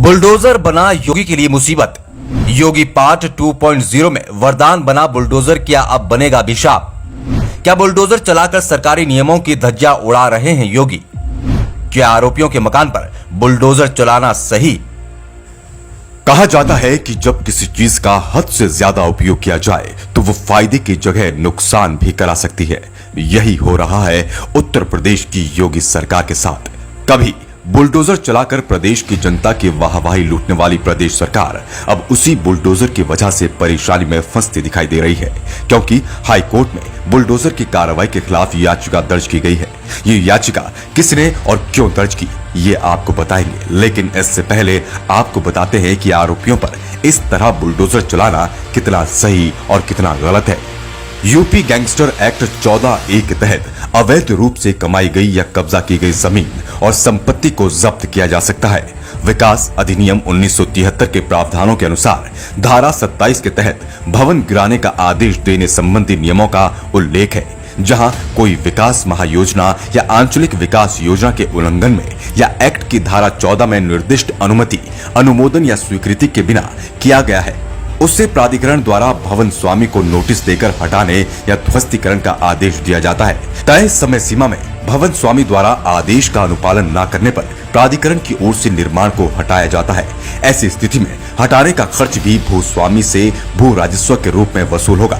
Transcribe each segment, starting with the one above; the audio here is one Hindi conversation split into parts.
बुलडोजर बना योगी के लिए मुसीबत। योगी पार्ट 2.0 में वरदान बना बुलडोजर, क्या अब बनेगा अभिशाप? क्या बुलडोजर चलाकर सरकारी नियमों की धज्जियां उड़ा रहे हैं योगी? क्या आरोपियों के मकान पर बुलडोजर चलाना सही? कहा जाता है कि जब किसी चीज का हद से ज्यादा उपयोग किया जाए तो वो फायदे की जगह नुकसान भी करा सकती है। यही हो रहा है उत्तर प्रदेश की योगी सरकार के साथ। कभी बुलडोजर चलाकर प्रदेश की जनता की वाहवाही लूटने वाली प्रदेश सरकार अब उसी बुलडोजर की वजह से परेशानी में फंसती दिखाई दे रही है, क्योंकि हाई कोर्ट में बुलडोजर की कार्रवाई के खिलाफ याचिका दर्ज की गई है। ये याचिका किसने और क्यों दर्ज की, ये आपको बताएंगे, लेकिन इससे पहले आपको बताते हैं कि आरोपियों पर इस तरह बुलडोजर चलाना कितना सही और कितना गलत है। यूपी गैंगस्टर एक्ट 14A के तहत अवैध रूप से कमाई गई या कब्जा की गई जमीन और संपत्ति को जब्त किया जा सकता है। विकास अधिनियम 1973 के प्रावधानों के अनुसार धारा 27 के तहत भवन गिराने का आदेश देने संबंधी नियमों का उल्लेख है, जहां कोई विकास महायोजना या आंचलिक विकास योजना के उल्लंघन में या एक्ट की धारा 14 में निर्दिष्ट अनुमति, अनुमोदन या स्वीकृति के बिना किया गया है, उससे प्राधिकरण द्वारा भवन स्वामी को नोटिस देकर हटाने या ध्वस्तीकरण का आदेश दिया जाता है। तय समय सीमा में भवन स्वामी द्वारा आदेश का अनुपालन न करने पर प्राधिकरण की ओर से निर्माण को हटाया जाता है। ऐसी स्थिति में हटाने का खर्च भी भूस्वामी से भू राजस्व के रूप में वसूल होगा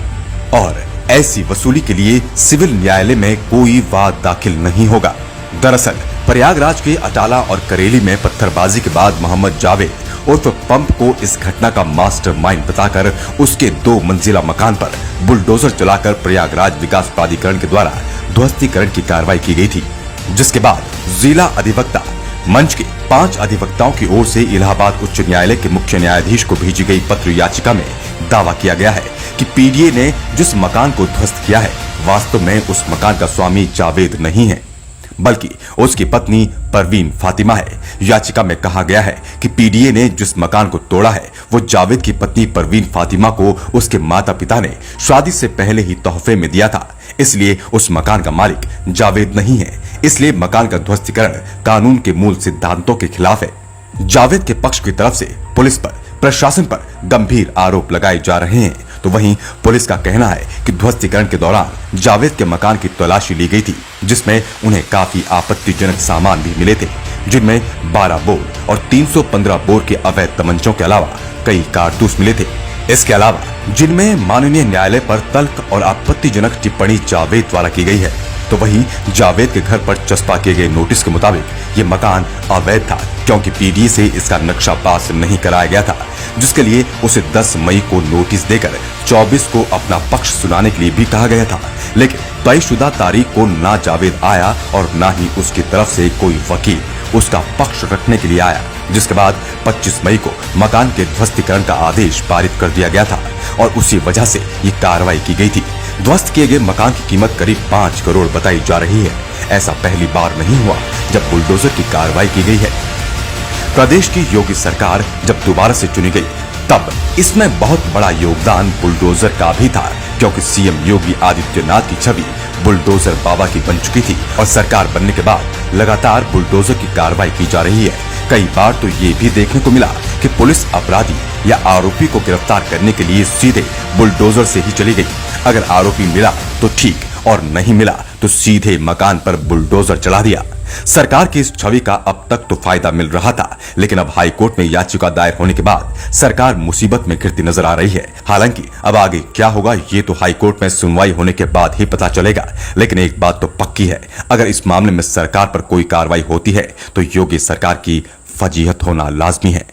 और ऐसी वसूली के लिए सिविल न्यायालय में कोई वाद दाखिल नहीं होगा। दरअसल प्रयागराज के अटाला और करेली में पत्थरबाजी के बाद मोहम्मद जावेद उर्फ पंप को इस घटना का मास्टरमाइंड बताकर उसके 2 मंजिला मकान पर बुलडोजर चलाकर प्रयागराज विकास प्राधिकरण के द्वारा ध्वस्तीकरण की कार्रवाई की गई थी, जिसके बाद जिला अधिवक्ता मंच के 5 अधिवक्ताओं की ओर से इलाहाबाद उच्च न्यायालय के मुख्य न्यायाधीश को भेजी गई पत्र याचिका में दावा किया गया है कि पीडीए ने जिस मकान को ध्वस्त किया है वास्तव में उस मकान का स्वामी जावेद नहीं है, बल्कि उसकी पत्नी परवीन फातिमा है। याचिका में कहा गया है कि पीडीए ने जिस मकान को तोड़ा है वो जावेद की पत्नी परवीन फातिमा को उसके माता पिता ने शादी से पहले ही तोहफे में दिया था, इसलिए उस मकान का मालिक जावेद नहीं है। इसलिए मकान का ध्वस्तीकरण कानून के मूल सिद्धांतों के खिलाफ है। जावेद के पक्ष की तरफ से पुलिस पर, प्रशासन पर गंभीर आरोप लगाए जा रहे हैं, तो वहीं पुलिस का कहना है कि ध्वस्तीकरण के दौरान जावेद के मकान की तलाशी ली गई थी, जिसमें उन्हें काफी आपत्तिजनक सामान भी मिले थे, जिनमें 12 बोर और 315 बोर के अवैध तमंचों के अलावा कई कारतूस मिले थे। इसके अलावा जिनमें माननीय न्यायालय पर तल्ख और आपत्तिजनक टिप्पणी जावेद द्वारा की गई है, तो वहीं जावेद के घर पर चस्पा किए गए नोटिस के मुताबिक ये मकान अवैध था, क्योंकि पीडीए से इसका नक्शा पास नहीं कराया गया था, जिसके लिए उसे 10 मई को नोटिस देकर 24 को अपना पक्ष सुनाने के लिए भी कहा गया था। लेकिन तयशुदा तारीख को ना जावेद आया और ना ही उसकी तरफ से कोई वकील उसका पक्ष रखने के लिए आया, जिसके बाद 25 मई को मकान के ध्वस्तीकरण का आदेश पारित कर दिया गया था और उसी वजह से ये कार्रवाई की गई थी। ध्वस्त किए गए मकान की कीमत करीब 5 करोड़ बताई जा रही है। ऐसा पहली बार नहीं हुआ जब बुलडोजर की कार्रवाई की गई है। प्रदेश की योगी सरकार जब दोबारा से चुनी गई तब इसमें बहुत बड़ा योगदान बुलडोजर का भी था, क्योंकि सीएम योगी आदित्यनाथ की छवि बुलडोजर बाबा की बन चुकी थी और सरकार बनने के बाद लगातार बुलडोजर की कार्रवाई की जा रही है। कई बार तो ये भी देखने को मिला कि पुलिस अपराधी या आरोपी को गिरफ्तार करने के लिए सीधे बुलडोजर से ही चली गई। अगर आरोपी मिला तो ठीक, और नहीं मिला तो सीधे मकान पर बुलडोजर चला दिया। सरकार की इस छवि का अब तक तो फायदा मिल रहा था, लेकिन अब हाई कोर्ट में याचिका दायर होने के बाद सरकार मुसीबत में घिरती नजर आ रही है। हालांकि अब आगे क्या होगा ये तो हाई कोर्ट में सुनवाई होने के बाद ही पता चलेगा, लेकिन एक बात तो पक्की है, अगर इस मामले में सरकार पर कोई कार्रवाई होती है तो योगी सरकार की फजीहत होना लाजमी है।